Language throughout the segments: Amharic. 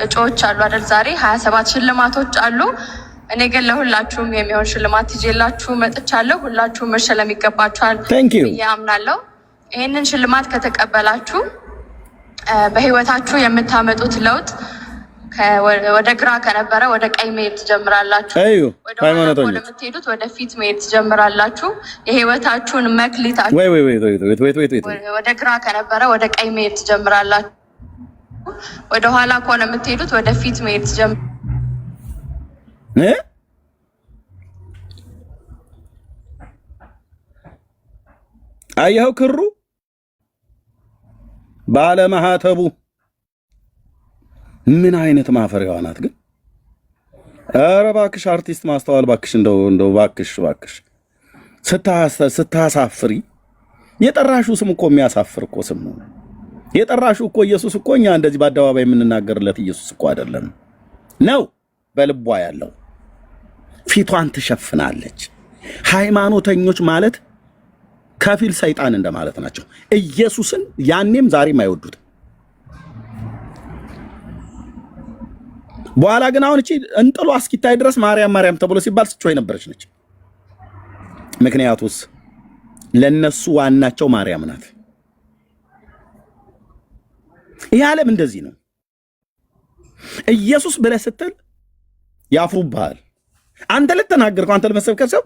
እጮች አሉ አይደል? ዛሬ 27 ሽልማቶች አሉ። እኔ ግን ለሁላችሁም የሚሆን ሽልማት ይዤላችሁ መጥቻለሁ። ሁላችሁም መሸለም ይገባችኋል ብዬ አምናለሁ። ይህንን ሽልማት ከተቀበላችሁ በህይወታችሁ የምታመጡት ለውጥ ወደ ግራ ከነበረ ወደ ቀኝ መሄድ ትጀምራላችሁ። ወደ የምትሄዱት ወደ ፊት መሄድ ትጀምራላችሁ። የህይወታችሁን መክሊታችሁ ወደ ግራ ከነበረ ወደ ቀኝ መሄድ ትጀምራላችሁ። ወደ ኋላ ከሆነ የምትሄዱት ወደ ፊት መሄድ ትጀምራላችሁ። አየኸው ክሩ ባለማህተቡ ምን አይነት ማፈሪያዋ ናት ግን! ኧረ እባክሽ አርቲስት ማስተዋል እባክሽ፣ እንደው እባክሽ ስታሳፍሪ። የጠራሽው ስም እኮ የሚያሳፍር እኮ ስም ነው። የጠራሽው እኮ ኢየሱስ እኮ እኛ እንደዚህ በአደባባይ የምንናገርለት ኢየሱስ እኮ አይደለም ነው። በልቧ ያለው ፊቷን ትሸፍናለች። ሃይማኖተኞች ማለት ከፊል ሰይጣን እንደማለት ናቸው። ኢየሱስን ያኔም ዛሬም አይወዱትም። በኋላ ግን አሁን እቺ እንጥሏ እስኪታይ ድረስ ማርያም ተብሎ ሲባል ስጮህ የነበረች ነች። ምክንያቱስ ለነሱ ዋናቸው ማርያም ናት። ይህ ዓለም እንደዚህ ነው። ኢየሱስ ብለህ ስትል ያፍሩብሃል። አንተ ልትናገርከው፣ አንተ ለመሰብከው ሰው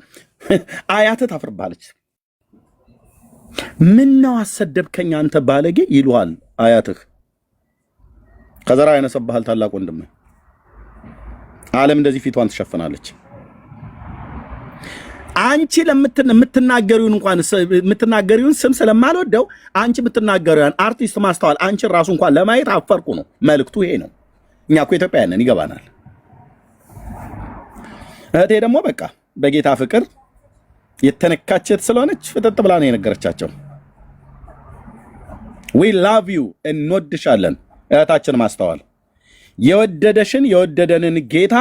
አያትህ ታፍርብሃለች። ምን ነው አሰደብከኝ አንተ ባለጌ ይሉሃል አያትህ። ከዘራ ያነሰብሃል ታላቅ ወንድም። ዓለም እንደዚህ ፊቷን ትሸፍናለች። አንቺ የምትናገሪውን ስም ስለማልወደው አንቺ የምትናገሪውን አርቲስት ማስተዋል አንቺ ራሱ እንኳን ለማየት አፈርኩ ነው መልእክቱ። ይሄ ነው። እኛ እኮ ኢትዮጵያውያን ነን፣ ይገባናል። እህቴ ደግሞ በቃ በጌታ ፍቅር የተነካቸት ስለሆነች ፍጥጥ ብላ ነው የነገረቻቸው። we love you እንወድሻለን እህታችን ማስተዋል። የወደደሽን የወደደንን ጌታ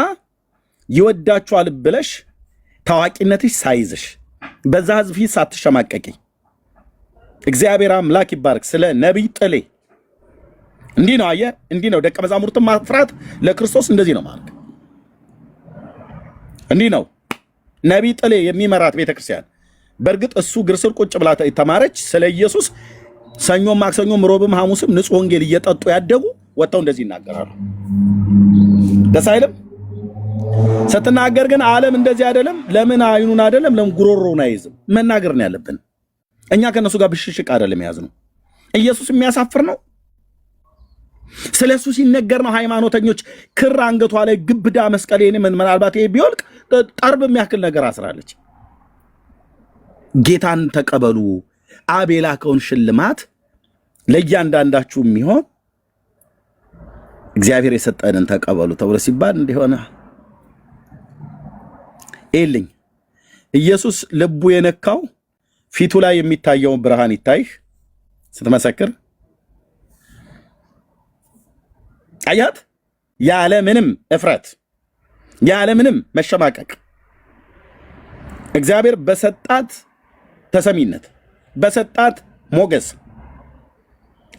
ይወዳችኋል ብለሽ ታዋቂነትሽ ሳይዝሽ በዛ ህዝብ ፊት ሳትሸማቀቂ እግዚአብሔር አምላክ ይባርክ። ስለ ነቢይ ጥሌ እንዲህ ነው። አየህ፣ እንዲህ ነው ደቀ መዛሙርትን ማፍራት ለክርስቶስ እንደዚህ ነው ማለት። እንዲህ ነው ነቢይ ጥሌ የሚመራት ቤተክርስቲያን። በእርግጥ እሱ ግርስር ቁጭ ብላ ተማረች ስለ ኢየሱስ። ሰኞም ማክሰኞም ሮብም ሐሙስም ንጹህ ወንጌል እየጠጡ ያደጉ ወጥተው እንደዚህ ይናገራሉ። ደስ አይልም? ስትናገር ግን ዓለም እንደዚህ አይደለም። ለምን አይኑን አይደለም ለምን ጉሮሮውን አይዝም? መናገር ነው ያለብን። እኛ ከነሱ ጋር ብሽሽቅ አይደለም ያዝነው። ኢየሱስ የሚያሳፍር ነው። ስለሱ ሲነገር ነው ሃይማኖተኞች ክር አንገቷ ላይ ግብዳ መስቀሌን ምናልባት ይሄ ቢወልቅ ጠርብ የሚያክል ነገር አስራለች። ጌታን ተቀበሉ፣ አብ የላከውን ሽልማት ለእያንዳንዳችሁ የሚሆን እግዚአብሔር የሰጠንን ተቀበሉ ተብሎ ሲባል እንዲሆነ ኤልኝ ኢየሱስ ልቡ የነካው ፊቱ ላይ የሚታየውን ብርሃን ይታይህ ስትመሰክር አያት። ያለ ምንም እፍረት ያለ ምንም መሸማቀቅ እግዚአብሔር በሰጣት ተሰሚነት በሰጣት ሞገስ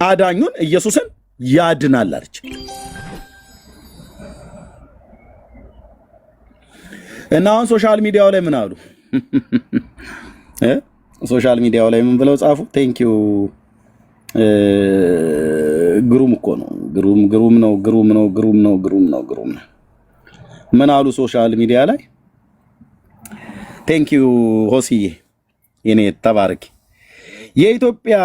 አዳኙን ኢየሱስን ያድናል አለች። እና አሁን ሶሻል ሚዲያው ላይ ምን አሉ? ሶሻል ሚዲያው ላይ ምን ብለው ጻፉ? ቴንክ ዩ ግሩም እኮ ነው። ግሩም ነው። ምን አሉ ሶሻል ሚዲያ ላይ? ቴንክ ዩ ሆሲዬ የኔ ተባረክ። የኢትዮጵያ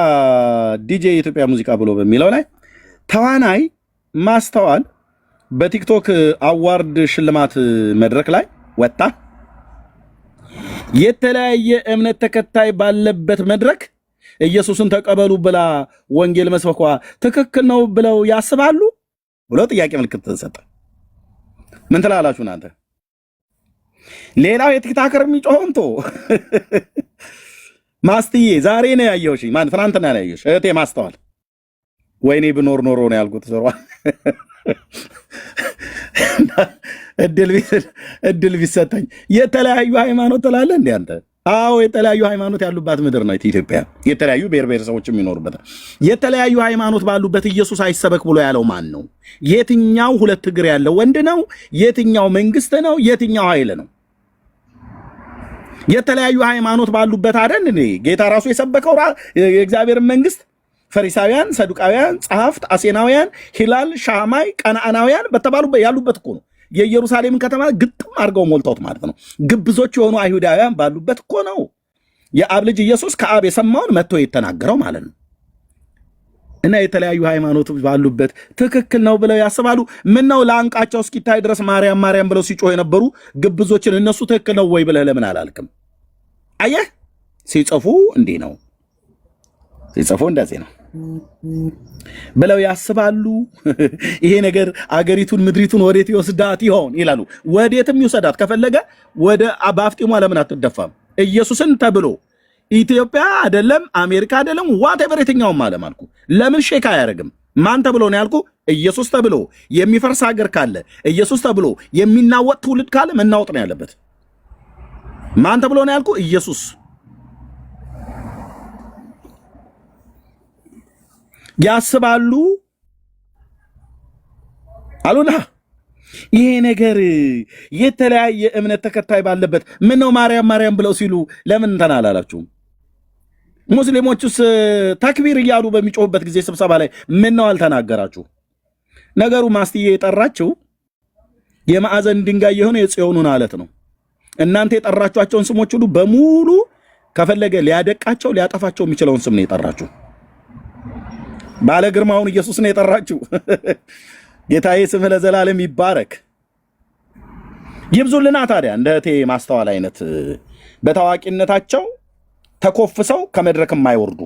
ዲጄ የኢትዮጵያ ሙዚቃ ብሎ በሚለው ላይ ተዋናይ ማስተዋል በቲክቶክ አዋርድ ሽልማት መድረክ ላይ ወጣ። የተለያየ እምነት ተከታይ ባለበት መድረክ ኢየሱስን ተቀበሉ ብላ ወንጌል መስበኳ ትክክል ነው ብለው ያስባሉ ብሎ ጥያቄ ምልክት ተሰጠ። ምን ትላላችሁ እናንተ? ሌላው የቲክታከር የሚጮህንቶ ማስትዬ ዛሬ ነው ያየሁሽ። ማን ትናንትና ነው ያየሁሽ? እህቴ ማስተዋል። ወይኔ ብኖር ኖሮ ነው ያልኩት። ዘሯል እድል ቢሰጠኝ የተለያዩ ሃይማኖት ትላለህ እንዴ አንተ? አዎ የተለያዩ ሃይማኖት ያሉባት ምድር ነው ኢትዮጵያ። የተለያዩ ብሔር ብሔረሰቦች የሚኖሩበት የተለያዩ ሃይማኖት ባሉበት ኢየሱስ አይሰበክ ብሎ ያለው ማን ነው? የትኛው ሁለት እግር ያለው ወንድ ነው? የትኛው መንግስት ነው? የትኛው ኃይል ነው? የተለያዩ ሃይማኖት ባሉበት አይደል እንዴ ጌታ ራሱ የሰበከው የእግዚአብሔርን መንግስት? ፈሪሳውያን፣ ሰዱቃውያን፣ ጸሐፍት፣ አሴናውያን፣ ሂላል፣ ሻማይ፣ ቀናናውያን በተባሉበት ያሉበት እኮ ነው። የኢየሩሳሌምን ከተማ ግጥም አድርገው ሞልተውት ማለት ነው። ግብዞች የሆኑ አይሁዳውያን ባሉበት እኮ ነው የአብ ልጅ ኢየሱስ ከአብ የሰማውን መጥቶ የተናገረው ማለት ነው። እና የተለያዩ ሃይማኖቶች ባሉበት ትክክል ነው ብለው ያስባሉ። ምን ነው ለአንቃቸው እስኪታይ ድረስ ማርያም ማርያም ብለው ሲጮህ የነበሩ ግብዞችን እነሱ ትክክል ነው ወይ ብለህ ለምን አላልክም? አየህ ሲጽፉ እንዲህ ነው፣ ሲጽፉ እንደዚህ ነው ብለው ያስባሉ። ይሄ ነገር አገሪቱን ምድሪቱን ወዴት ይወስዳት ይሆን ይላሉ። ወዴትም ይወሰዳት ከፈለገ ወደ በአፍጢሟ ለምን አትደፋም? ኢየሱስን ተብሎ ኢትዮጵያ አይደለም አሜሪካ አይደለም ዋትኤቨር የትኛውም ዓለም አልኩ ለምን ሼክ አያደርግም? ማን ተብሎ ነው ያልኩ? ኢየሱስ ተብሎ የሚፈርስ ሀገር ካለ ኢየሱስ ተብሎ የሚናወጥ ትውልድ ካለ መናወጥ ነው ያለበት። ማን ተብሎ ነው ያልኩ? ኢየሱስ። ያስባሉ አሉና ይሄ ነገር የተለያየ እምነት ተከታይ ባለበት ምን ነው ማርያም ማርያም ብለው ሲሉ ለምን እንትን አላላችሁም? ሙስሊሞቹስ ተክቢር እያሉ በሚጮሁበት ጊዜ ስብሰባ ላይ ምን ነው አልተናገራችሁ? ነገሩ ማስትዬ የጠራችው የማዕዘን ድንጋይ የሆነ የጽዮኑን አለት ነው። እናንተ የጠራችኋቸውን ስሞች ሁሉ በሙሉ ከፈለገ ሊያደቃቸው ሊያጠፋቸው የሚችለውን ስም ነው የጠራችሁ። ባለ ግርማውን ኢየሱስ ነው የጠራችሁ። ጌታዬ ስምህ ለዘላለም ይባረክ። ይብዙልና ታዲያ እንደ እቴ ማስተዋል አይነት በታዋቂነታቸው ተኮፍሰው ከመድረክ የማይወርዱ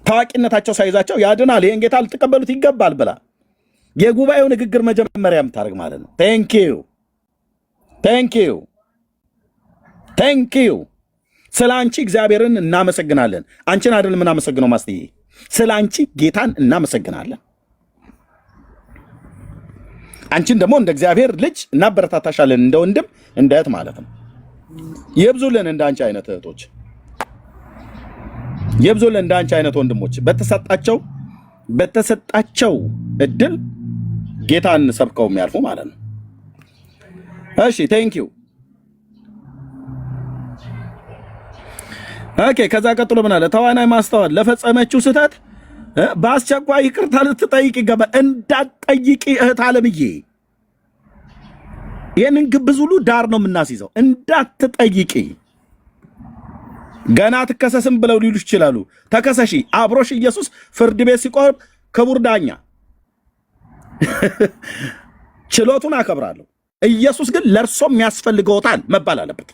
ታዋቂነታቸው ሳይዛቸው ያድናል ይሄን ጌታ ልትቀበሉት ይገባል ብላ የጉባኤው ንግግር መጀመሪያ የምታደርግ ማለት ነው። ቴንኪዩ ቴንኪዩ ቴንኪዩ። ስለ አንቺ እግዚአብሔርን እናመሰግናለን። አንቺን አይደለም የምናመሰግነው ማስትዬ፣ ስለ አንቺ ጌታን እናመሰግናለን። አንቺን ደግሞ እንደ እግዚአብሔር ልጅ እናበረታታሻለን፣ እንደ ወንድም እንደ እህት ማለት ነው። ይብዙልን እንደ አንቺ አይነት እህቶች፣ ይብዙልን እንደ አንቺ አይነት ወንድሞች በተሰጣቸው እድል ጌታን ሰብከው የሚያልፉ ማለት ነው። እሺ ቴንኪዩ። ኦኬ ከዛ ቀጥሎ ምን አለ? ተዋናይ ማስተዋል ለፈጸመችው ስህተት በአስቸኳይ ይቅርታ ልትጠይቅ ይገባል። እንዳትጠይቂ እህት አለምዬ፣ ይህንን ግብዝ ሁሉ ዳር ነው የምናስይዘው። እንዳትጠይቂ፣ ገና ትከሰስም ብለው ሊሉ ይችላሉ። ተከሰሺ። አብሮሽ ኢየሱስ ፍርድ ቤት ሲቆርብ ክቡር ዳኛ ችሎቱን አከብራለሁ። ኢየሱስ ግን ለእርሶም ያስፈልገውታል መባል አለበት።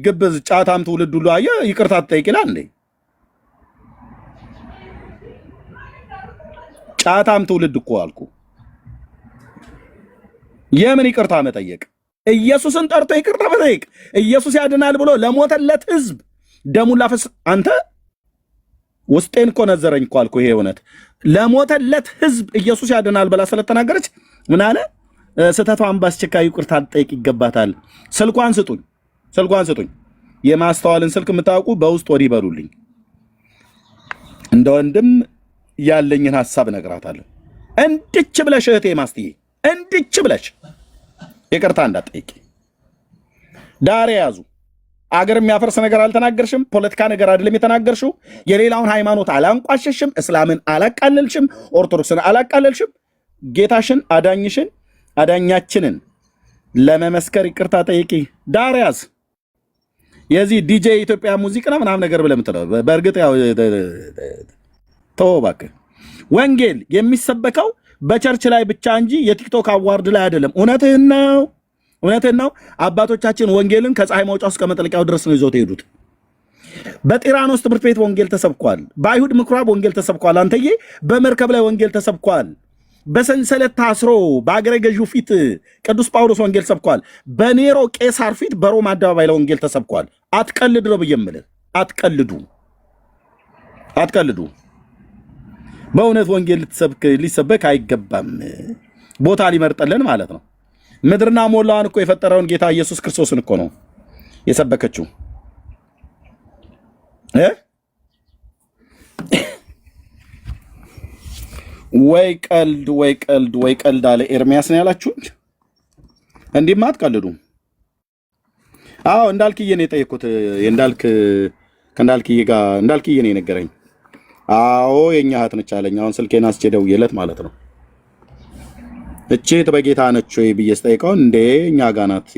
ግብዝ ጫታም ትውልድ ሁሉ አየ ይቅርታ ትጠይቂላል እንዴ? ጫታም ትውልድ እኮ አልኩ። የምን ይቅርታ መጠየቅ? ኢየሱስን ጠርቶ ይቅርታ መጠየቅ። ኢየሱስ ያድናል ብሎ ለሞተለት ህዝብ ደሙን ላፈስ። አንተ ውስጤን እኮ ነዘረኝ እኮ አልኩ። ይሄ እውነት ለሞተለት ህዝብ ኢየሱስ ያድናል ብላ ስለተናገረች ምን አለ? ስህተቷን በአስቸኳይ ይቅርታ ልጠይቅ ይገባታል። ስልኳን ስጡኝ፣ ስልኳን ስጡኝ። የማስተዋልን ስልክ የምታውቁ በውስጥ ወዲህ በሉልኝ። እንደ ወንድም ያለኝን ሐሳብ እነግራታለሁ። እንድች ብለሽ እህቴ ማስትዬ፣ እንድች ብለሽ ይቅርታ እንዳትጠይቂ። ዳር ያዙ። አገር የሚያፈርስ ነገር አልተናገርሽም። ፖለቲካ ነገር አይደለም የተናገርሽው። የሌላውን ሃይማኖት አላንቋሸሽም። እስላምን አላቃለልሽም። ኦርቶዶክስን አላቃለልሽም። ጌታሽን አዳኝሽን አዳኛችንን ለመመስከር ይቅርታ ጠይቂ። ዳር ያዝ። የዚህ ዲጄ ኢትዮጵያ ሙዚቃ ምናምን ነገር ብለህ የምትለው በእርግጥ ያው ተወው እባክህ። ወንጌል የሚሰበከው በቸርች ላይ ብቻ እንጂ የቲክቶክ አዋርድ ላይ አይደለም። እውነትህን ነው፣ እውነትህን ነው። አባቶቻችን ወንጌልን ከፀሐይ መውጫው እስከ መጥለቂያው ድረስ ነው ይዞት የሄዱት። በጢራኖስ ትምህርት ቤት ወንጌል ተሰብኳል። በአይሁድ ምኩራብ ወንጌል ተሰብኳል። አንተዬ በመርከብ ላይ ወንጌል ተሰብኳል። በሰንሰለት ታስሮ በአገረ ገዢው ፊት ቅዱስ ጳውሎስ ወንጌል ሰብኳል። በኔሮ ቄሳር ፊት በሮም አደባባይ ላይ ወንጌል ተሰብኳል። አትቀልድ ነው ብዬ የምልህ። አትቀልዱ፣ አትቀልዱ። በእውነት ወንጌል ሊሰበክ አይገባም። ቦታ ሊመርጠልን ማለት ነው። ምድርና ሞላዋን እኮ የፈጠረውን ጌታ ኢየሱስ ክርስቶስን እኮ ነው የሰበከችው። ወይ ቀልድ አለ ኤርሚያስ ነው ያላችሁኝ። እንዲህማ አትቀልዱ። አዎ እንዳልክዬ ነው የጠየኩት። እንዳልክዬ ነው የነገረኝ። አዎ የኛ እህት ነች አለኝ። አሁን ስልኬን አስቼ ደውዬለት ማለት ነው። እቺት በጌታ ነች ወይ ብዬ ስጠይቀው እንዴ እኛ ጋር ናት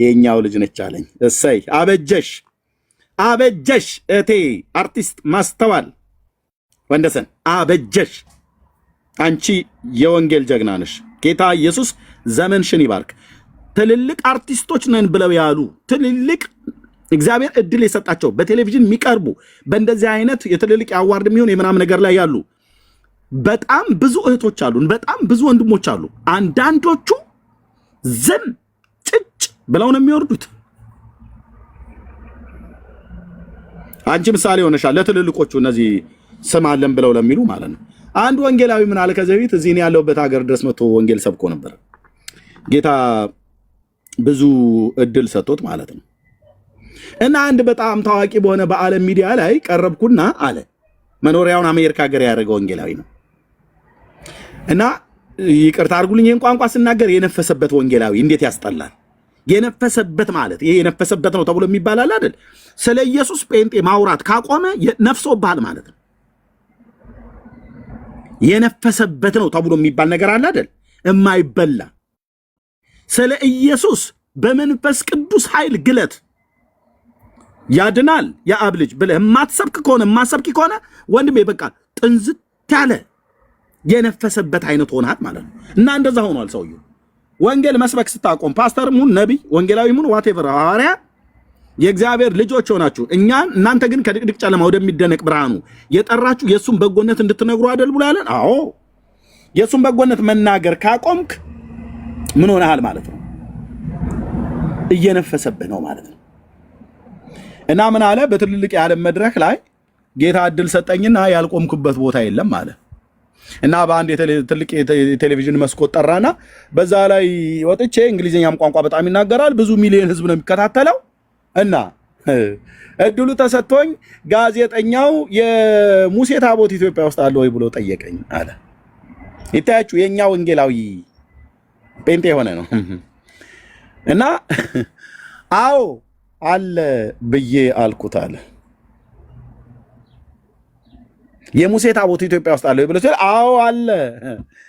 የኛው ልጅ ነች አለኝ። እሰይ አበጀሽ እቴ አርቲስት ማስተዋል ወንደሰን አበጀሽ። አንቺ የወንጌል ጀግና ነሽ። ጌታ ኢየሱስ ዘመንሽን ይባርክ። ትልልቅ አርቲስቶች ነን ብለው ያሉ ትልልቅ እግዚአብሔር እድል የሰጣቸው በቴሌቪዥን የሚቀርቡ በእንደዚህ አይነት የትልልቅ የአዋርድ የሚሆን የምናምን ነገር ላይ ያሉ በጣም ብዙ እህቶች አሉን፣ በጣም ብዙ ወንድሞች አሉ። አንዳንዶቹ ዝም ጭጭ ብለው ነው የሚወርዱት። አንቺ ምሳሌ ሆነሻል ለትልልቆቹ እነዚህ ስም አለን ብለው ለሚሉ ማለት ነው። አንድ ወንጌላዊ ምን አለ ከዚህ በፊት እዚህ ያለውበት ሀገር ድረስ መጥቶ ወንጌል ሰብኮ ነበር። ጌታ ብዙ እድል ሰጥቶት ማለት ነው። እና አንድ በጣም ታዋቂ በሆነ በዓለም ሚዲያ ላይ ቀረብኩና አለ መኖሪያውን አሜሪካ ሀገር ያደረገ ወንጌላዊ ነው። እና ይቅርታ አድርጉልኝ ይህን ቋንቋ ስናገር የነፈሰበት ወንጌላዊ እንዴት ያስጠላል። የነፈሰበት ማለት ይሄ የነፈሰበት ነው ተብሎ የሚባላል አይደል? ስለ ኢየሱስ ጴንጤ ማውራት ካቆመ ነፍሶብሃል ማለት ነው። የነፈሰበት ነው ተብሎ የሚባል ነገር አለ አይደል? የማይበላ ስለ ኢየሱስ በመንፈስ ቅዱስ ኃይል ግለት ያድናል የአብ ልጅ ብለህ የማትሰብክ ከሆነ የማትሰብክ ከሆነ ወንድሜ በቃ ጥንዝት ያለ የነፈሰበት አይነት ሆናት ማለት ነው። እና እንደዛ ሆኗል ሰውየው። ወንጌል መስበክ ስታቆም ፓስተርም ሁን ነቢይ ወንጌላዊም ሁን ዋቴቨር ሐዋርያ የእግዚአብሔር ልጆች ሆናችሁ እናንተ ግን ከድቅድቅ ጨለማ ወደሚደነቅ ብርሃኑ የጠራችሁ የእሱን በጎነት እንድትነግሩ አይደል ብሎ ያለን? አዎ የእሱን በጎነት መናገር ካቆምክ ምን ሆነሃል ማለት ነው? እየነፈሰብህ ነው ማለት ነው። እና ምን አለ በትልልቅ የዓለም መድረክ ላይ ጌታ እድል ሰጠኝና ያልቆምኩበት ቦታ የለም አለ። እና በአንድ ትልቅ የቴሌቪዥን መስኮት ጠራና በዛ ላይ ወጥቼ እንግሊዝኛም ቋንቋ በጣም ይናገራል፣ ብዙ ሚሊዮን ህዝብ ነው የሚከታተለው። እና እድሉ ተሰጥቶኝ ጋዜጠኛው የሙሴ ታቦት ኢትዮጵያ ውስጥ አለ ወይ ብሎ ጠየቀኝ አለ። ይታያችሁ የኛ ወንጌላዊ ጴንጤ የሆነ ነው። እና አዎ አለ ብዬ አልኩት አለ። የሙሴ ታቦት ኢትዮጵያ ውስጥ አለ ብሎ ሲል አዎ አለ፣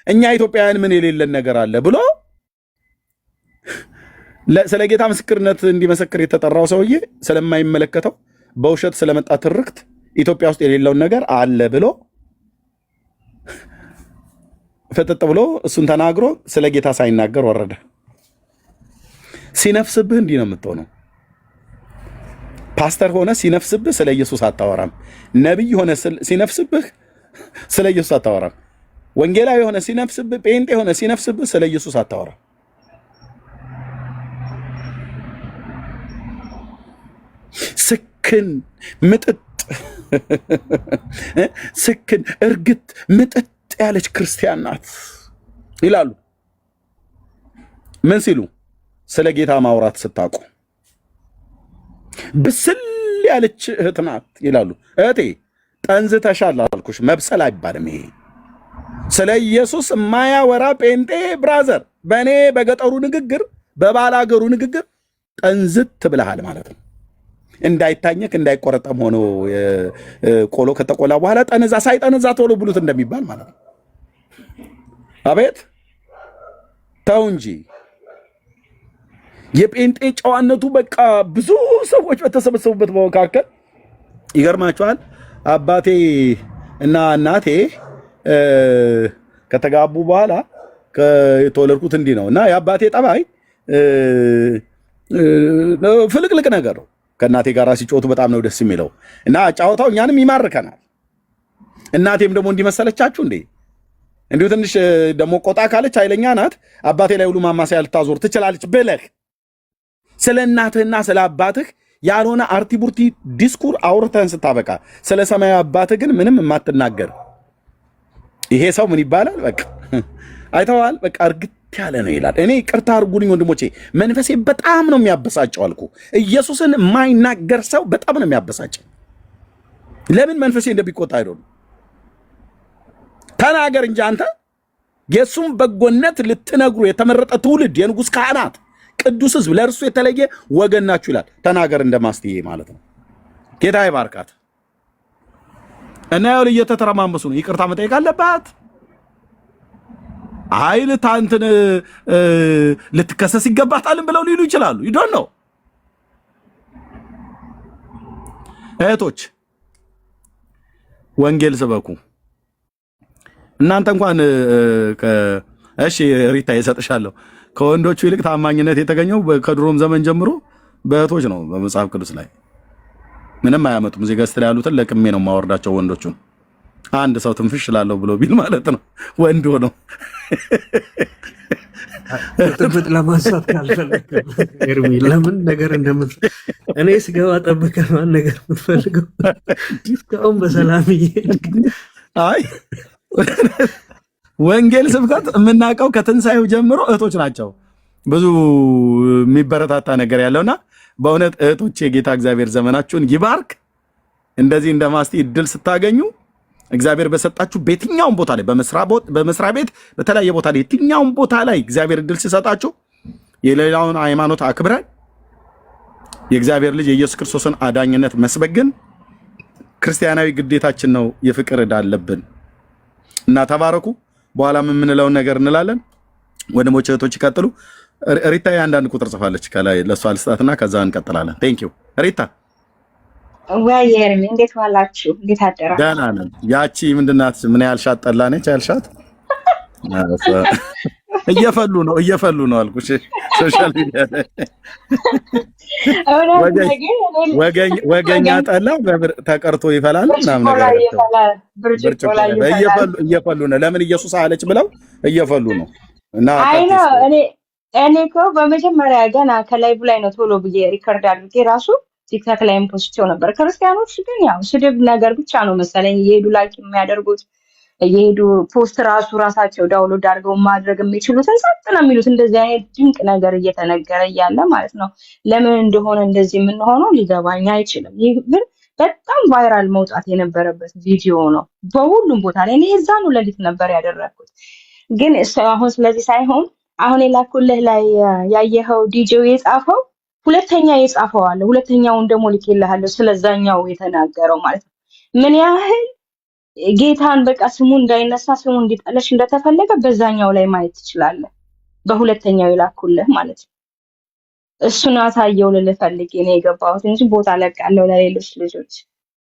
እኛ ኢትዮጵያውያን ምን የሌለን ነገር አለ ብሎ ስለ ጌታ ምስክርነት እንዲመሰክር የተጠራው ሰውዬ ስለማይመለከተው በውሸት ስለመጣ ትርክት ኢትዮጵያ ውስጥ የሌለውን ነገር አለ ብሎ ፍጥጥ ብሎ እሱን ተናግሮ ስለ ጌታ ሳይናገር ወረደ። ሲነፍስብህ እንዲህ ነው የምትሆነው። ፓስተር ሆነ ሲነፍስብህ ስለ ኢየሱስ አታወራም። ነቢይ ሆነ ሲነፍስብህ ስለ ኢየሱስ አታወራም። ወንጌላዊ ሆነ ሲነፍስብህ፣ ጴንጤ ሆነ ሲነፍስብህ ስለ ኢየሱስ አታወራም። ስክን ምጥጥ ስክን እርግጥ ምጥጥ ያለች ክርስቲያን ናት ይላሉ። ምን ሲሉ? ስለ ጌታ ማውራት ስታውቁ። ብስል ያለች እህት ናት ይላሉ። እህቴ ጠንዝተሻል አልኩሽ። መብሰል አይባልም ይሄ። ስለ ኢየሱስ የማያወራ ጴንጤ ብራዘር በእኔ በገጠሩ ንግግር በባላገሩ ንግግር ጠንዝት ብለሃል ማለት ነው። እንዳይታኘክ እንዳይቆረጠም ሆኖ ቆሎ ከተቆላ በኋላ ጠነዛ ሳይጠነዛ ቶሎ ብሉት እንደሚባል ማለት ነው። አቤት ተው እንጂ የጴንጤ ጨዋነቱ በቃ ብዙ ሰዎች በተሰበሰቡበት መካከል ይገርማቸዋል። አባቴ እና እናቴ ከተጋቡ በኋላ ከተወለድኩት እንዲህ ነው እና የአባቴ ጠባይ ፍልቅልቅ ነገር ነው። ከእናቴ ጋር ሲጮቱ በጣም ነው ደስ የሚለው እና ጫወታው እኛንም ይማርከናል። እናቴም ደግሞ እንዲመሰለቻችሁ እንዴ እንዲሁ ትንሽ ደግሞ ቆጣ ካለች ኃይለኛ ናት። አባቴ ላይ ሁሉ ማማሰያ ልታዞር ትችላለች ብለህ ስለ እናትህና ስለ አባትህ ያልሆነ አርቲቡርቲ ዲስኩር አውርተህን ስታበቃ ስለ ሰማያዊ አባትህ ግን ምንም የማትናገር ይሄ ሰው ምን ይባላል? በቃ አይተዋል። በቃ እርግጥ ያለ ነው ይላል። እኔ ይቅርታ አድርጉልኝ ወንድሞቼ፣ መንፈሴ በጣም ነው የሚያበሳጨው አልኩ። ኢየሱስን የማይናገር ሰው በጣም ነው የሚያበሳጨው። ለምን መንፈሴ እንደሚቆጣ አይደለም። ተናገር እንጂ አንተ የሱም በጎነት ልትነግሩ የተመረጠ ትውልድ፣ የንጉሥ ካህናት፣ ቅዱስ ሕዝብ፣ ለእርሱ የተለየ ወገን ናችሁ ይላል። ተናገር እንደማስትዬ ማለት ነው። ጌታ ይባርካት። እና ያው እየተተረማመሱ ነው። ይቅርታ መጠየቅ አለባት። ኃይል ታንትን ልትከሰስ ይገባታልን ብለው ሊሉ ይችላሉ። ይዶን ነው እህቶች፣ ወንጌል ስበኩ። እናንተ እንኳን እሺ ሪታ ይሰጥሻለሁ። ከወንዶቹ ይልቅ ታማኝነት የተገኘው ከድሮም ዘመን ጀምሮ በእህቶች ነው። በመጽሐፍ ቅዱስ ላይ ምንም አያመጡም። እዚህ ገስት ላይ ያሉትን ለቅሜ ነው ማወርዳቸው ወንዶቹን። አንድ ሰው ትንፍሽ ላለሁ ብሎ ቢል ማለት ነው ወንድ ሆነው ጥብጥ ለማንሳት ካልፈለክ ኤርሚ ለምን ነገር እኔ ስገባ ጠብቀህ ማን ነገር የምትፈልገው እስካሁን በሰላም ይሄድ። አይ ወንጌል ስብከት የምናውቀው ከትንሳኤው ጀምሮ እህቶች ናቸው። ብዙ የሚበረታታ ነገር ያለውና በእውነት እህቶች የጌታ እግዚአብሔር ዘመናችሁን ይባርክ። እንደዚህ እንደማስቲ እድል ስታገኙ እግዚአብሔር በሰጣችሁ በየትኛውም ቦታ ላይ በመስሪያ ቤት በተለያየ ቦታ ላይ የትኛውም ቦታ ላይ እግዚአብሔር እድል ሲሰጣችሁ የሌላውን ሃይማኖት አክብረን የእግዚአብሔር ልጅ የኢየሱስ ክርስቶስን አዳኝነት መስበክ ግን ክርስቲያናዊ ግዴታችን ነው። የፍቅር ዕዳ አለብን እና ተባረኩ። በኋላ የምንለውን ነገር እንላለን። ወንድሞች እህቶች ይቀጥሉ። ሪታ አንዳንድ ቁጥር ጽፋለች ከላይ ለሷ ልስጣትና ከዛ እንቀጥላለን። ቴንክ ዩ ሪታ። ወይ ኤርሚ እንዴት ዋላችሁ? እንዴት አደራችሁ? ደህና ነን። ያቺ ምንድናት? ምን ያልሻት ጠላ ነች ያልሻት? እየፈሉ ነው አልኩሽ። ሶሻል ሚዲያ ላይ ወገኛ ጠላ ተቀርቶ ይፈላል ምናምን ነገር እየፈሉ ነው። ለምን ኢየሱስ አለች ብለው እየፈሉ ነው። እና እኔ እኮ በመጀመሪያ ገና ከላይቭ ላይ ነው ቶሎ ብዬ ሪከርድ አድርጌ ራሱ ቲክታክ ላይም ፖስቸው ነበር። ክርስቲያኖች ግን ያው ስድብ ነገር ብቻ ነው መሰለኝ እየሄዱ ላይክ የሚያደርጉት እየሄዱ ፖስት ራሳቸው ዳውንሎድ አድርገው ማድረግ የሚችሉትን ሰጥ ነው የሚሉት። እንደዚህ አይነት ድንቅ ነገር እየተነገረ እያለ ማለት ነው ለምን እንደሆነ እንደዚህ የምንሆነው ሊገባኝ አይችልም። ይህ ግን በጣም ቫይራል መውጣት የነበረበት ቪዲዮ ነው በሁሉም ቦታ ላይ። እኔ እዛኑ ሌሊት ነበር ያደረኩት። ግን አሁን ስለዚህ ሳይሆን አሁን የላኩልህ ላይ ያየኸው ዲጄው የጻፈው ሁለተኛ የጻፈው አለ። ሁለተኛውን ደግሞ ልኬልሃለሁ ስለዛኛው የተናገረው ማለት ነው ምን ያህል ጌታን በቃ ስሙ እንዳይነሳ ስሙ እንዲጠለሽ እንደተፈለገ በዛኛው ላይ ማየት ትችላለህ። በሁለተኛው የላኩልህ ማለት ነው። እሱን አሳየው ልፈልግ ነው የገባሁት እንጂ ቦታ ለቃለሁ ለሌሎች ልጆች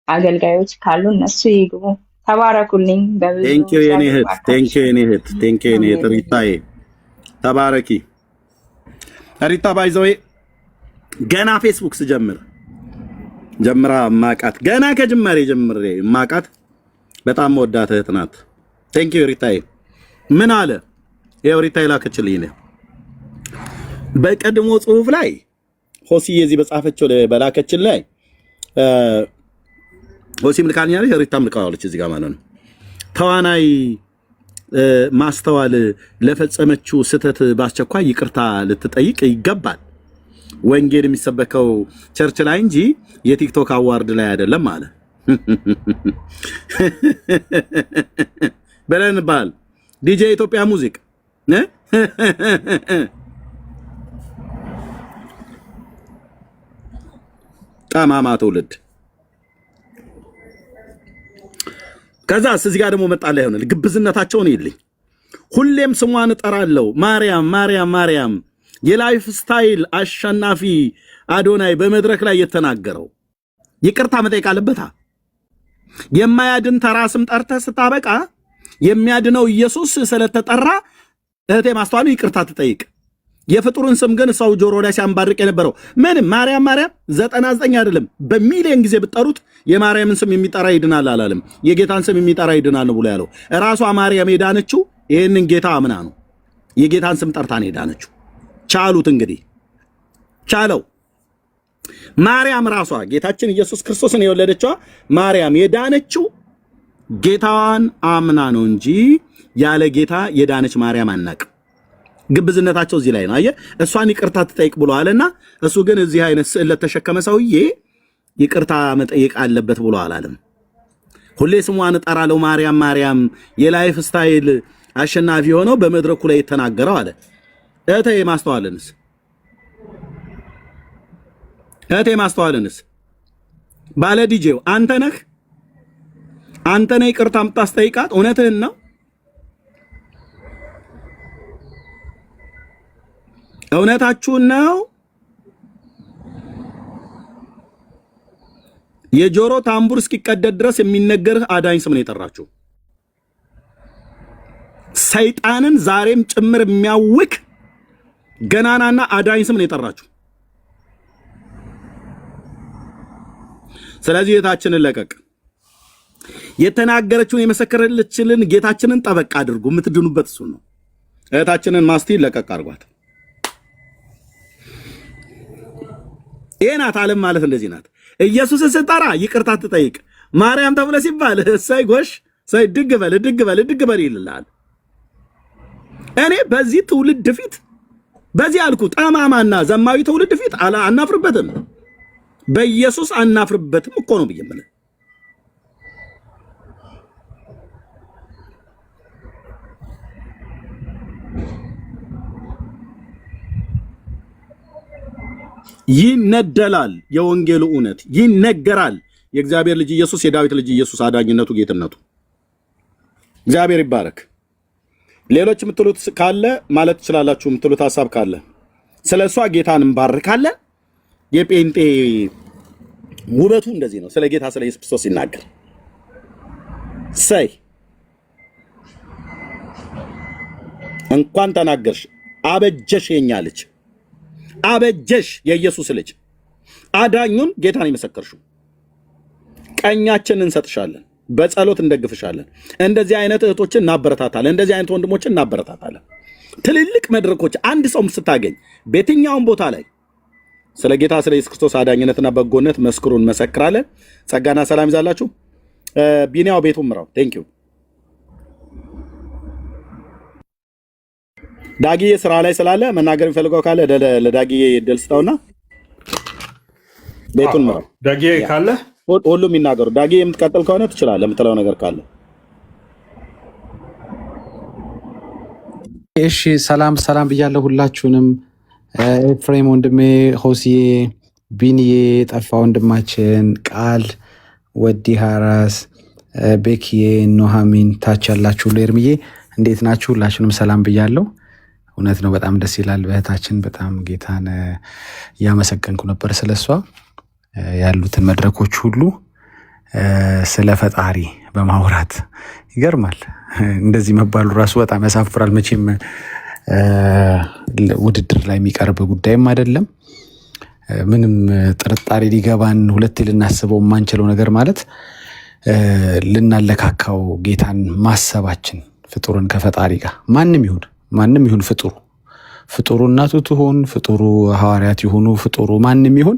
አገልጋዮች ካሉ እነሱ ይግቡ። ተባረኩልኝ። ቴንክ ዩ የኔ እህት፣ ቴንክ ዩ የኔ እህት፣ ቴንክ ዩ የኔ እህት ሪታዬ፣ ተባረኪ ሪታ። ባይዘዌ ገና ፌስቡክ ጀምራ ማቃት ገና ከጅማሬ ጀምሬ ማቃት በጣም ወዳት እህት ናት። ቴንክ ዩ ሪታዬ። ምን አለ ይኸው ሪታዬ ላከችልኝ ነው በቀድሞ ጽሁፍ ላይ ሆሲዬ እዚህ በጻፈችው በላከችን ላይ ሆሲ ምልካኛለች ሪታ ምልካዋለች እዚህ ጋር ማለት ነው። ተዋናይ ማስተዋል ለፈጸመችው ስህተት በአስቸኳይ ይቅርታ ልትጠይቅ ይገባል። ወንጌል የሚሰበከው ቸርች ላይ እንጂ የቲክቶክ አዋርድ ላይ አይደለም አለ በለንባል ዲጄ ኢትዮጵያ ሙዚክ ጠማማ ትውልድ። ከዛስ እዚህ ጋር ደግሞ መጣላ ይሆናል ግብዝነታቸውን ይልኝ። ሁሌም ስሟን እጠራለሁ ማርያም ማርያም ማርያም። የላይፍ ስታይል አሸናፊ አዶናይ በመድረክ ላይ የተናገረው ይቅርታ መጠየቅ አለበታ። የማያድን ተራ ስም ጠርተህ ስታበቃ የሚያድነው ኢየሱስ ስለተጠራ እህቴ ማስተዋሉ ይቅርታ ትጠይቅ። የፍጡርን ስም ግን ሰው ጆሮ ላይ ሲያንባርቅ የነበረው ምንም ማርያም ማርያም 99 አይደለም በሚሊዮን ጊዜ ብትጠሩት የማርያምን ስም የሚጠራ ይድናል አላለም። የጌታን ስም የሚጠራ ይድናል ነው ብሎ ያለው። እራሷ ማርያም የዳነችው ይሄንን ጌታ አምና ነው። የጌታን ስም ጠርታ ነው የዳነችው። ቻሉት እንግዲህ ቻለው። ማርያም ራሷ ጌታችን ኢየሱስ ክርስቶስን የወለደችዋ ማርያም የዳነችው ጌታዋን አምና ነው እንጂ ያለ ጌታ የዳነች ማርያም አናቅ። ግብዝነታቸው እዚህ ላይ ነው። አየህ እሷን ይቅርታ ትጠይቅ ብለዋልና እሱ ግን እዚህ አይነት ስዕል ለተሸከመ ሰውዬ ይቅርታ መጠየቅ አለበት ብሎ አላለም። ሁሌ ስሟን እጠራለሁ ማርያም ማርያም የላይፍ ስታይል አሸናፊ ሆነው በመድረኩ ላይ የተናገረው አለ። እህቴ ማስተዋልንስ ባለ ዲጄው አንተ ነህ ይቅርታ የምታስጠይቃት? እውነትህን ነው? እውነታችሁን ነው? የጆሮ ታምቡር እስኪቀደድ ድረስ የሚነገርህ አዳኝ ስም ነው የጠራችሁ። ሰይጣንን ዛሬም ጭምር የሚያውክ ገናናና አዳኝ ስም ነው የጠራችሁ። ስለዚህ እህታችንን ለቀቅ። የተናገረችውን የመሰከረችልን ጌታችንን ጠበቅ አድርጉ። የምትድኑበት እሱ ነው። እህታችንን ማስቲ ለቀቅ አድርጓት። ይሄ ናት ዓለም ማለት እንደዚህ ናት። ኢየሱስን ስጠራ ይቅርታ ትጠይቅ። ማርያም ተብለ ሲባል እሰይ ጎሽ እሰይ ድግ በል ይልልሃል። እኔ በዚህ ትውልድ ፊት በዚህ አልኩ ጠማማና ዘማዊ ትውልድ ፊት አናፍርበትም። በኢየሱስ አናፍርበትም እኮ ነው ብዬ ይነደላል። የወንጌሉ እውነት ይነገራል። የእግዚአብሔር ልጅ ኢየሱስ የዳዊት ልጅ ኢየሱስ አዳኝነቱ ጌትነቱ እግዚአብሔር ይባረክ። ሌሎች የምትሉት ካለ ማለት ትችላላችሁ። የምትሉት ሐሳብ ካለ ስለሷ ጌታን እንባርካለን። የጴንጤ ውበቱ እንደዚህ ነው። ስለ ጌታ ስለ ኢየሱስ ክርስቶስ ሲናገር እንኳን ተናገርሽ አበጀሽ፣ የኛ ልጅ አበጀሽ፣ የኢየሱስ ልጅ አዳኙን ጌታን የመሰከርሽው። ቀኛችንን እንሰጥሻለን፣ በጸሎት እንደግፍሻለን። እንደዚህ አይነት እህቶችን እናበረታታለን፣ እንደዚህ አይነት ወንድሞችን እናበረታታለን። ትልልቅ መድረኮች አንድ ሰው ስታገኝ በየትኛውም ቦታ ላይ ስለ ጌታ ስለ ኢየሱስ ክርስቶስ አዳኝነትና በጎነት መስክሩን መሰክራለን። ጸጋና ሰላም ይዛላችሁ። ቢኒያው ቤቱን ምራው። ቴንኪው ዳጊዬ ስራ ላይ ስላለ መናገር የሚፈልገው ካለ ለዳጊዬ እድል ስጠውና ቤቱን ምራው። ዳጊዬ ካለ ሁሉም ይናገሩ። ዳጊዬ የምትቀጥል ከሆነ ትችላለህ፣ የምትለው ነገር ካለ። እሺ ሰላም ብያለሁ ሁላችሁንም። ኤፍሬም ወንድሜ፣ ሆሲዬ፣ ቢኒዬ፣ ጠፋ ወንድማችን፣ ቃል ወዲ፣ ሀራስ፣ ቤኪዬ፣ ኖሃሚን፣ ታች ያላችሁ ሁሉ ኤርምዬ እንዴት ናችሁ? ሁላችሁንም ሰላም ብያለሁ። እውነት ነው፣ በጣም ደስ ይላል። በእህታችን በጣም ጌታን እያመሰገንኩ ነበር። ስለሷ ያሉትን መድረኮች ሁሉ ስለ ፈጣሪ በማውራት ይገርማል። እንደዚህ መባሉ ራሱ በጣም ያሳፍራል። መቼም ውድድር ላይ የሚቀርብ ጉዳይም አይደለም። ምንም ጥርጣሬ ሊገባን ሁለቴ ልናስበው የማንችለው ነገር ማለት ልናለካካው ጌታን ማሰባችን ፍጡርን ከፈጣሪ ጋር ማንም ይሁን ፍጡሩ እናቱ ትሆን ፍጡሩ ሐዋርያት ይሁኑ ፍጡሩ ማንም ይሁን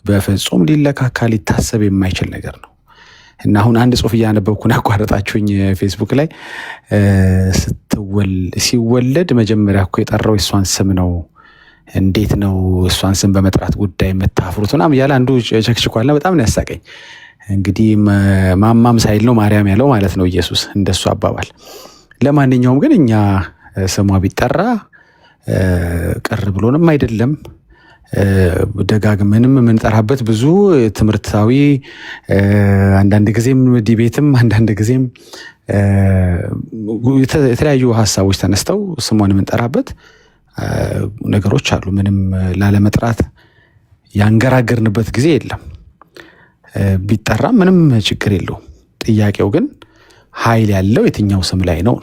በፍጹም ሊለካካ ሊታሰብ የማይችል ነገር ነው። እና አሁን አንድ ጽሑፍ እያነበብኩን ያቋረጣችሁኝ ፌስቡክ ላይ ሲወለድ መጀመሪያ እኮ የጠራው የእሷን ስም ነው፣ እንዴት ነው እሷን ስም በመጥራት ጉዳይ የምታፍሩት ምናምን እያለ አንዱ ቸክችኳልና በጣም ነው ያሳቀኝ። እንግዲህ ማማም ሳይል ነው ማርያም ያለው ማለት ነው ኢየሱስ እንደሱ አባባል። ለማንኛውም ግን እኛ ስሟ ቢጠራ ቅር ብሎንም አይደለም። ደጋግመንም የምንጠራበት ብዙ ትምህርታዊ አንዳንድ ጊዜም ዲቤትም አንዳንድ ጊዜም የተለያዩ ሀሳቦች ተነስተው ስሟን የምንጠራበት ነገሮች አሉ። ምንም ላለመጥራት ያንገራገርንበት ጊዜ የለም። ቢጠራም ምንም ችግር የለውም። ጥያቄው ግን ኃይል ያለው የትኛው ስም ላይ ነው?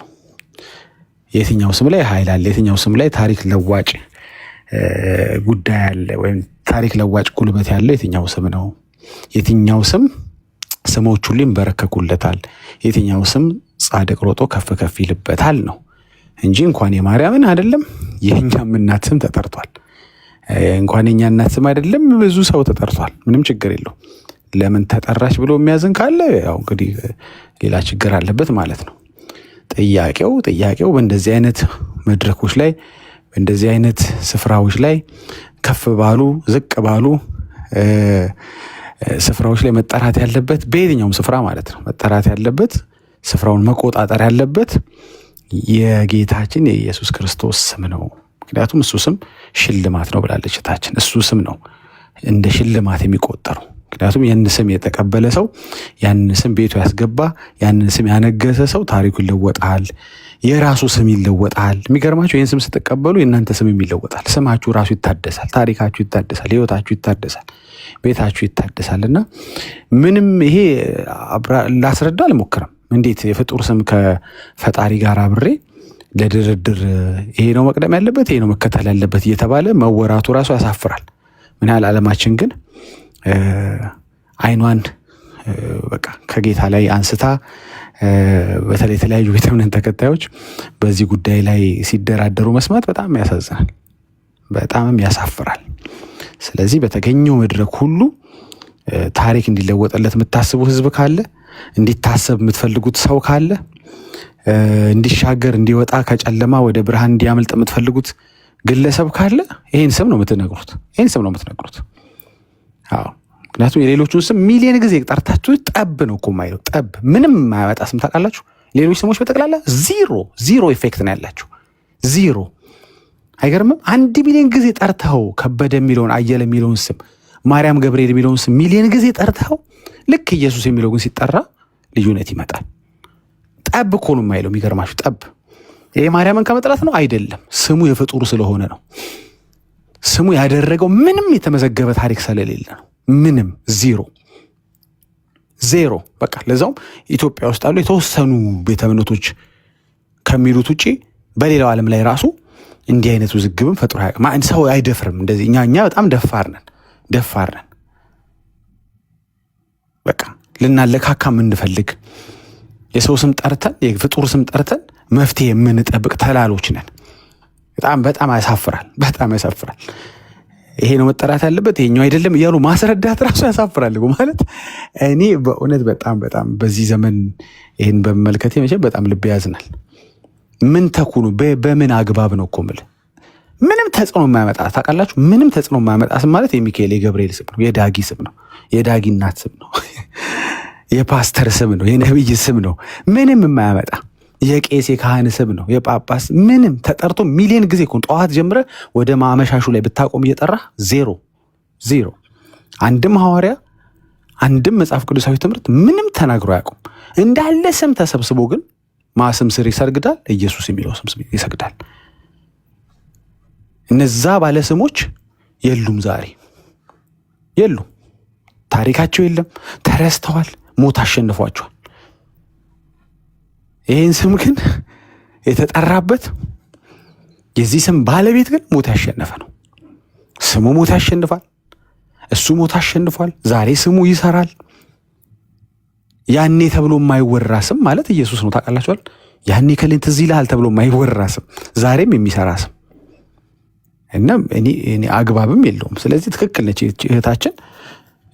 የትኛው ስም ላይ ኃይል አለ? የትኛው ስም ላይ ታሪክ ለዋጭ ጉዳይ አለ? ወይም ታሪክ ለዋጭ ጉልበት ያለው የትኛው ስም ነው? የትኛው ስም ስሞች ሁሉ ይንበረከኩለታል? የትኛው ስም ጻድቅ ሮጦ ከፍ ከፍ ይልበታል ነው እንጂ እንኳን የማርያምን አይደለም የኛም እናት ስም ተጠርቷል። እንኳን የኛ እናት ስም አይደለም ብዙ ሰው ተጠርቷል። ምንም ችግር የለው። ለምን ተጠራች ብሎ የሚያዝን ካለ ያው እንግዲህ ሌላ ችግር አለበት ማለት ነው። ጥያቄው በእንደዚህ አይነት መድረኮች ላይ በእንደዚህ አይነት ስፍራዎች ላይ ከፍ ባሉ ዝቅ ባሉ ስፍራዎች ላይ መጠራት ያለበት በየትኛውም ስፍራ ማለት ነው መጠራት ያለበት ስፍራውን መቆጣጠር ያለበት የጌታችን የኢየሱስ ክርስቶስ ስም ነው። ምክንያቱም እሱ ስም ሽልማት ነው ብላለች እህታችን። እሱ ስም ነው እንደ ሽልማት የሚቆጠረው። ምክንያቱም ያን ስም የተቀበለ ሰው ያን ስም ቤቱ ያስገባ ያን ስም ያነገሰ ሰው ታሪኩ ይለወጣል፣ የራሱ ስም ይለወጣል። የሚገርማችሁ ይህን ስም ስትቀበሉ የእናንተ ስም ይለወጣል። ስማችሁ ራሱ ይታደሳል፣ ታሪካችሁ ይታደሳል፣ ህይወታችሁ ይታደሳል፣ ቤታችሁ ይታደሳል። እና ምንም ይሄ ላስረዳ አልሞክርም። እንዴት የፍጡር ስም ከፈጣሪ ጋር አብሬ ለድርድር ይሄ ነው መቅደም ያለበት ይሄ ነው መከተል ያለበት እየተባለ መወራቱ ራሱ ያሳፍራል። ምን ያህል ዓለማችን ግን አይኗን በቃ ከጌታ ላይ አንስታ በተለይ የተለያዩ ቤተ እምነት ተከታዮች በዚህ ጉዳይ ላይ ሲደራደሩ መስማት በጣም ያሳዝናል፣ በጣምም ያሳፍራል። ስለዚህ በተገኘው መድረክ ሁሉ ታሪክ እንዲለወጥለት የምታስቡ ህዝብ ካለ፣ እንዲታሰብ የምትፈልጉት ሰው ካለ፣ እንዲሻገር እንዲወጣ ከጨለማ ወደ ብርሃን እንዲያመልጥ የምትፈልጉት ግለሰብ ካለ ይህን ስም ነው የምትነግሩት። አዎ ምክንያቱም የሌሎቹን ስም ሚሊዮን ጊዜ ጠርታችሁ ጠብ ነው እኮ የማይለው። ጠብ ምንም የማያመጣ ስም ታውቃላችሁ። ሌሎች ስሞች በጠቅላላ ዚሮ ኢፌክት ነው ያላቸው። ዚሮ አይገርምም? 1 ሚሊዮን ጊዜ ጠርተኸው ከበደ የሚለውን አየለ የሚለውን ስም ማርያም ገብርኤል የሚለውን ስም ሚሊዮን ጊዜ ጠርተኸው ልክ ኢየሱስ የሚለው ግን ሲጠራ ልዩነት ይመጣል። ጠብ እኮ ነው የማይለው። የሚገርማችሁ ጠብ ይሄ ማርያምን ከመጥራት ነው አይደለም። ስሙ የፍጡሩ ስለሆነ ነው። ስሙ ያደረገው ምንም የተመዘገበ ታሪክ ስለሌለ ነው። ምንም ዜሮ በቃ። ለዛውም ኢትዮጵያ ውስጥ ያሉ የተወሰኑ ቤተ እምነቶች ከሚሉት ውጪ በሌላው ዓለም ላይ ራሱ እንዲህ አይነት ውዝግብም ፈጥሮ አያውቅም። ሰው አይደፍርም እንደዚህ። እኛ በጣም ደፋር ነን። በቃ ልናለካካ የምንፈልግ የሰው ስም ጠርተን የፍጡር ስም ጠርተን መፍትሄ የምንጠብቅ ተላሎች ነን። በጣም ያሳፍራል። ይሄ ነው መጠራት ያለበት ይሄኛው አይደለም እያሉ ማስረዳት ራሱ ያሳፍራል ማለት። እኔ በእውነት በጣም በዚህ ዘመን ይህን በመመልከቴ መቼም በጣም ልብ ያዝናል። ምን ተኩኑ በምን አግባብ ነው እኮ የምልህ። ምንም ተጽዕኖ የማያመጣ ታውቃላችሁ። ምንም ተጽዕኖ የማያመጣ ስም ማለት የሚካኤል የገብርኤል ስም ነው፣ የዳጊ ስም ነው፣ የዳጊ እናት ስም ነው፣ የፓስተር ስም ነው፣ የነብይ ስም ነው። ምንም የማያመጣ የቄስ የካህን ስም ነው፣ የጳጳስ ምንም ተጠርቶ ሚሊዮን ጊዜ እኮ ጠዋት ጀምረ ወደ ማመሻሹ ላይ ብታቆም እየጠራ ዜሮ። አንድም ሐዋርያ አንድም መጽሐፍ ቅዱሳዊ ትምህርት ምንም ተናግሮ አያውቁም። እንዳለ ስም ተሰብስቦ ግን ማስም ስር ይሰግዳል፣ ኢየሱስ የሚለው ስም ይሰግዳል። እነዛ ባለ ስሞች የሉም፣ ዛሬ የሉም፣ ታሪካቸው የለም፣ ተረስተዋል፣ ሞት አሸንፏቸዋል። ይህን ስም ግን የተጠራበት የዚህ ስም ባለቤት ግን ሞት ያሸነፈ ነው። ስሙ ሞት ያሸንፋል፣ እሱ ሞት አሸንፏል። ዛሬ ስሙ ይሰራል። ያኔ ተብሎ የማይወራ ስም ማለት ኢየሱስ ነው። ታውቃላችኋል። ያኔ ከሌን ትዝ ይልሃል ተብሎ የማይወራ ስም ዛሬም የሚሰራ ስም እና እኔ አግባብም የለውም። ስለዚህ ትክክል ነች እህታችን።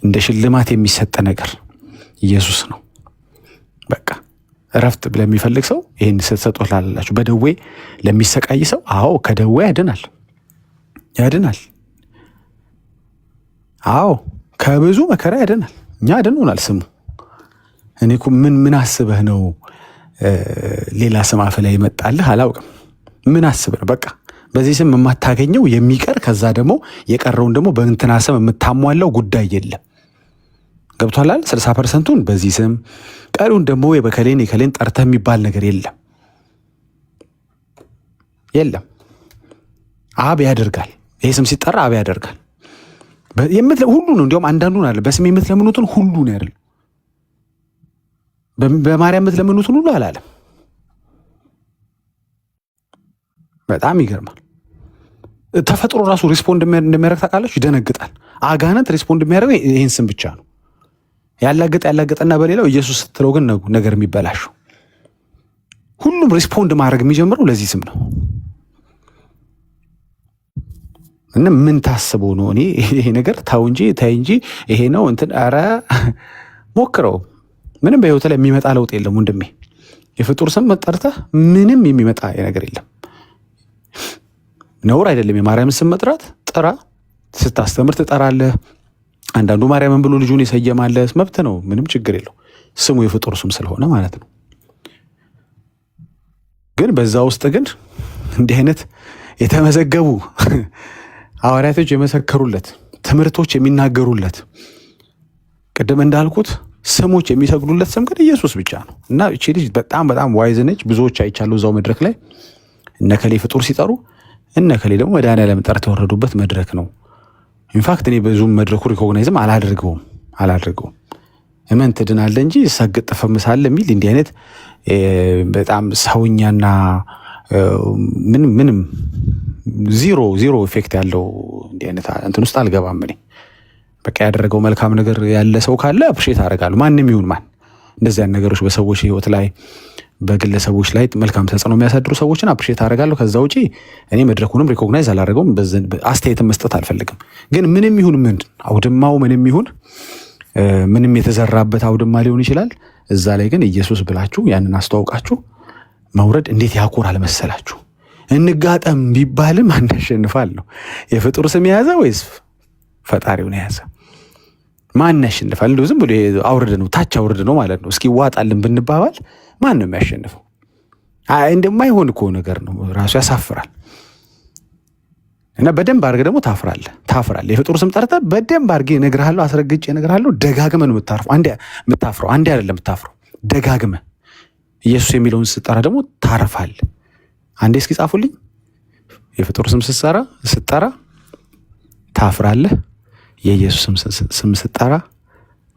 እንደ ሽልማት የሚሰጥ ነገር ኢየሱስ ነው። በቃ እረፍት ለሚፈልግ ሰው ይህን ስትሰጡት ላላችሁ፣ በደዌ ለሚሰቃይ ሰው አዎ ከደዌ ያድናል። አዎ ከብዙ መከራ ያድናል። እኛ ያድኑናል ስሙ። እኔ እኮ ምን አስበህ ነው ሌላ ስም አፍ ላይ ይመጣልህ አላውቅም። ምን አስበህ ነው? በቃ በዚህ ስም የማታገኘው የሚቀር ከዛ ደግሞ የቀረውን ደግሞ በእንትና ስም የምታሟላው ጉዳይ የለም። ገብቷል አይደል? 60%ን በዚህ ስም ቀሪውን ደግሞ የከሌን ጠርተህ የሚባል ነገር የለም። አብ ያደርጋል። ይሄ ስም ሲጠራ አብ ያደርጋል። ሁሉ ነው። እንዲያውም አንዳንዱን አለ በስም የምትለምኑትን ሁሉ ነው አይደል? በማርያም የምትለምኑትን ሁሉ አላለም። በጣም ይገርማል። ተፈጥሮ ራሱ ሪስፖንድ እንደሚያደርግ ታውቃላችሁ። ይደነግጣል። አጋንንት ሪስፖንድ የሚያደርገው ይህን ስም ብቻ ነው። ያላገጠና በሌላው ኢየሱስ ስትለው ግን ነገር የሚበላሸው። ሁሉም ሪስፖንድ ማድረግ የሚጀምረው ለዚህ ስም ነው። እና ምን ታስቦ ነው? እኔ ይሄ ነገር ታው እንጂ ታይ እንጂ ይሄ ነው እንትን ኧረ ሞክረው። ምንም በህይወት ላይ የሚመጣ ለውጥ የለም ወንድሜ። የፍጡር ስም መጠርተህ ምንም የሚመጣ ነገር የለም። ነውር አይደለም የማርያም ስም መጥራት። ጥራ፣ ስታስተምር ትጠራለህ። አንዳንዱ ማርያምን ብሎ ልጁን ይሰየማለህ፣ መብት ነው፣ ምንም ችግር የለው። ስሙ የፍጡር ስም ስለሆነ ማለት ነው። ግን በዛ ውስጥ ግን እንዲህ አይነት የተመዘገቡ ሐዋርያቶች የመሰከሩለት ትምህርቶች የሚናገሩለት ቅድም እንዳልኩት ስሞች የሚሰግዱለት ስም ግን ኢየሱስ ብቻ ነው። እና እቺ ልጅ በጣም በጣም ዋይዝ ነች። ብዙዎች አይቻሉ እዛው መድረክ ላይ እነከሌ ፍጡር ሲጠሩ እነከሌ ደግሞ መድኃኒዓለም ጠርተው የወረዱበት መድረክ ነው። ኢንፋክት እኔ ብዙም መድረኩ ሪኮግናይዝም አላደርገውም። እመን ትድናለህ እንጂ ሰግጥ ፈምሳለ የሚል እንዲህ አይነት በጣም ሰውኛና ምንም ዚሮ ኢፌክት ያለው እንዲህ አይነት እንትን ውስጥ አልገባም። እኔ በቃ ያደረገው መልካም ነገር ያለ ሰው ካለ አፕሪሼት አደርጋለሁ። ማንም ይሁን ማን እንደዚህ አይነት ነገሮች በሰዎች ህይወት ላይ በግለሰቦች ላይ መልካም ተጽዕኖ የሚያሳድሩ ሰዎችን አፕሪሼት አደርጋለሁ። ከዛ ውጪ እኔ መድረኩንም ሪኮግናይዝ አላደርገውም። አስተያየትን መስጠት አልፈልግም። ግን ምንም ይሁን ምን አውድማው ምንም ይሁን ምንም የተዘራበት አውድማ ሊሆን ይችላል። እዛ ላይ ግን ኢየሱስ ብላችሁ ያንን አስተዋውቃችሁ መውረድ እንዴት ያኮራል መሰላችሁ። እንጋጠም ቢባልም አንሸንፋል ነው። የፍጡር ስም የያዘ ወይስ ፈጣሪውን የያዘ ማን ያሸንፋል? እንደው ዝም ብሎ አውርድ ነው ታች አውርድ ነው ማለት ነው። እስኪ ዋጣልን ብንባባል ማን ነው የሚያሸንፈው? እንደማይሆን እኮ ነገር ነው። ራሱ ያሳፍራል። እና በደንብ አድርገህ ደግሞ ታፍራለህ። የፍጡር ስም ጠርተህ በደንብ አድርገህ እነግርሃለሁ፣ አስረግጬ እነግርሃለሁ። ደጋግመህ ነው የምታፍረው። አንዴ አይደለም የምታፍረው፣ ደጋግመህ ኢየሱስ የሚለውን ስትጠራ ደግሞ ታርፋለህ። አንዴ እስኪ ጻፉልኝ። የፍጡር ስም ስትጠራ ታፍራለህ፣ የኢየሱስ ስም ስትጠራ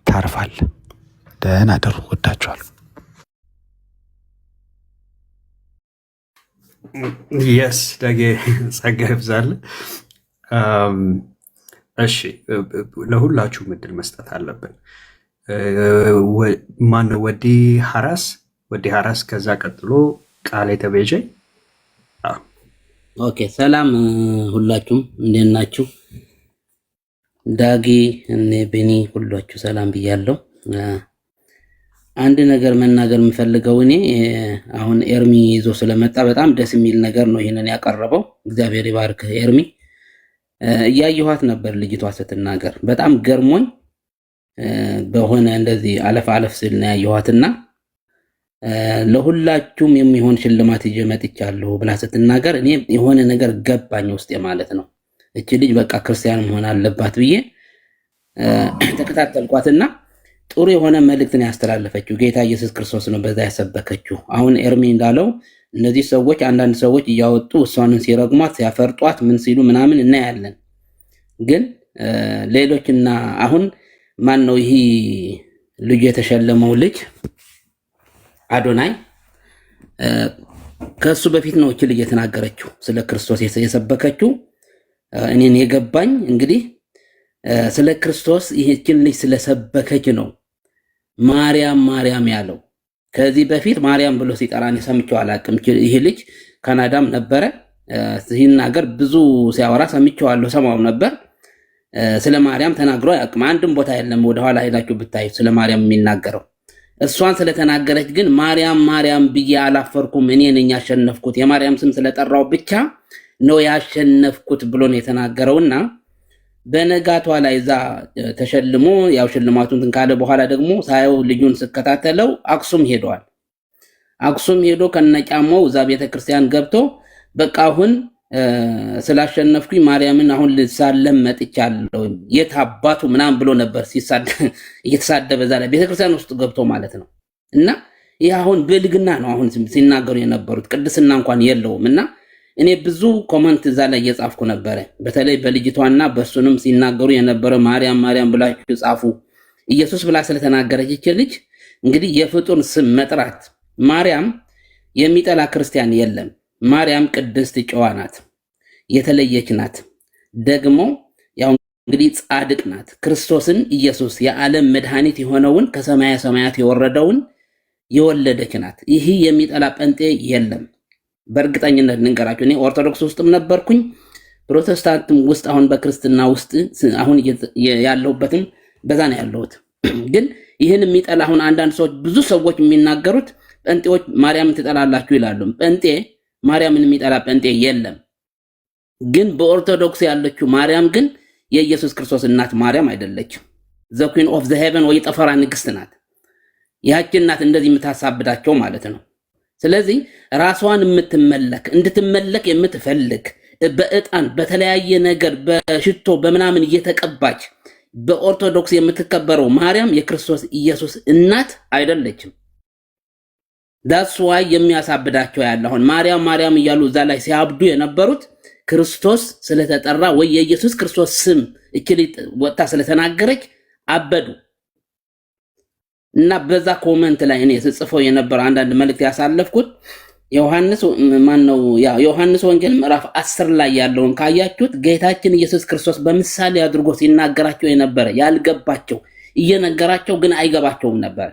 ታርፋለህ። ደህና አደሩ። ወዳችኋለሁ። የስ ደጌ ጸጋ ይብዛል። እሺ ለሁላችሁም እድል መስጠት አለብን። ማነው ወዲ ሀራስ ከዛ ቀጥሎ ቃል የተቤዠ። ኦኬ ሰላም ሁላችሁም እንዴት ናችሁ? ዳጊ እኔ ቤኒ ሁላችሁ ሰላም ብያለሁ። አንድ ነገር መናገር የምፈልገው እኔ አሁን ኤርሚ ይዞ ስለመጣ በጣም ደስ የሚል ነገር ነው ይሄንን ያቀረበው። እግዚአብሔር ይባርክ ኤርሚ። እያየኋት ነበር ልጅቷ ስትናገር በጣም ገርሞኝ በሆነ እንደዚህ አለፍ ስል ነው ያየኋትና ለሁላችሁም የሚሆን ሽልማት ይዤ መጥቻለሁ ብላ ስትናገር እኔ የሆነ ነገር ገባኝ ውስጤ ማለት ነው። እቺ ልጅ በቃ ክርስቲያን መሆን አለባት ብዬ ተከታተልኳትና ጥሩ የሆነ መልእክትን ያስተላለፈችው ጌታ ኢየሱስ ክርስቶስ ነው በዛ ያሰበከችው። አሁን ኤርሚ እንዳለው እነዚህ ሰዎች አንዳንድ ሰዎች እያወጡ እሷንን ሲረግሟት ሲያፈርጧት ምን ሲሉ ምናምን እናያለን። ግን ሌሎችና አሁን ማን ነው ይሄ ልጅ የተሸለመው ልጅ አዶናይ ከሱ በፊት ነው እቺ ልጅ የተናገረችው ስለ ክርስቶስ የሰበከችው። እኔን የገባኝ እንግዲህ ስለ ክርስቶስ ይህችን ልጅ ስለሰበከች ነው ማርያም ያለው። ከዚህ በፊት ማርያም ብሎ ሲጠራን ሰምቼው አላውቅም። ይሄ ልጅ ካናዳም ነበረ ሲናገር ብዙ ሲያወራ ሰማው ነበር። ስለ ማርያም ተናግሮ አያውቅም። አንድም ቦታ የለም ወደኋላ ሄዳችሁ ብታዩ ስለ ማርያም የሚናገረው። እሷን ስለተናገረች ግን ማርያም ብዬ አላፈርኩም፣ እኔ ነኝ ያሸነፍኩት፣ የማርያም ስም ስለጠራው ብቻ ነው ያሸነፍኩት ብሎ ነው የተናገረውና በነጋቷ ላይ እዛ ተሸልሞ ያው ሽልማቱን ካለ በኋላ ደግሞ ሳየው ልጁን ስከታተለው አክሱም ሄዷል። አክሱም ሄዶ ከነጫማው እዛ ቤተክርስቲያን ገብቶ በቃ አሁን ስላሸነፍኩኝ ማርያምን አሁን ልሳለም መጥቻለሁ የት አባቱ ምናምን ብሎ ነበር እየተሳደበ እዛ ላይ ቤተክርስቲያን ውስጥ ገብቶ ማለት ነው። እና ይህ አሁን ብልግና ነው አሁን ሲናገሩ የነበሩት፣ ቅድስና እንኳን የለውም። እና እኔ ብዙ ኮመንት እዛ ላይ እየጻፍኩ ነበረ። በተለይ በልጅቷና በሱንም ሲናገሩ የነበረ ማርያም ብላችሁ ጻፉ። ኢየሱስ ብላ ስለተናገረች ይች ልጅ እንግዲህ የፍጡር ስም መጥራት ማርያም የሚጠላ ክርስቲያን የለም። ማርያም ቅድስት ጨዋ ናት፣ የተለየች ናት። ደግሞ ያው እንግዲህ ጻድቅ ናት። ክርስቶስን ኢየሱስ የዓለም መድኃኒት የሆነውን ከሰማያ ሰማያት የወረደውን የወለደች ናት። ይህ የሚጠላ ጴንጤ የለም። በእርግጠኝነት ንገራችሁ። እኔ ኦርቶዶክስ ውስጥም ነበርኩኝ፣ ፕሮቴስታንትም ውስጥ አሁን በክርስትና ውስጥ አሁን ያለሁበትም በዛ ነው ያለሁት። ግን ይህን የሚጠላ አሁን አንዳንድ ሰዎች ብዙ ሰዎች የሚናገሩት ጴንጤዎች ማርያምን ትጠላላችሁ ይላሉ። ጴንጤ ማርያምን የሚጠላ ጴንጤ የለም። ግን በኦርቶዶክስ ያለችው ማርያም ግን የኢየሱስ ክርስቶስ እናት ማርያም አይደለችም። ዘ ኩዊን ኦፍ ዘ ሄቨን ወይ ጠፈራ ንግስት ናት። ያቺ እናት እንደዚህ የምታሳብዳቸው ማለት ነው። ስለዚህ ራሷን እንድትመለክ የምትፈልግ በእጣን በተለያየ ነገር በሽቶ በምናምን እየተቀባች በኦርቶዶክስ የምትከበረው ማርያም የክርስቶስ ኢየሱስ እናት አይደለችም። ዳስ ዋይ የሚያሳብዳቸው ያለ አሁን ማርያም እያሉ እዛ ላይ ሲያብዱ የነበሩት ክርስቶስ ስለተጠራ ወይ የኢየሱስ ክርስቶስ ስም እችሊ ወጣ ስለተናገረች አበዱ። እና በዛ ኮሜንት ላይ እኔ ስጽፈው የነበረ አንዳንድ መልእክት ያሳለፍኩት ዮሐንስ ወንጌል ምዕራፍ 10 ላይ ያለውን ካያችሁት ጌታችን ኢየሱስ ክርስቶስ በምሳሌ አድርጎ ሲናገራቸው የነበረ ያልገባቸው እየነገራቸው ግን አይገባቸውም ነበር።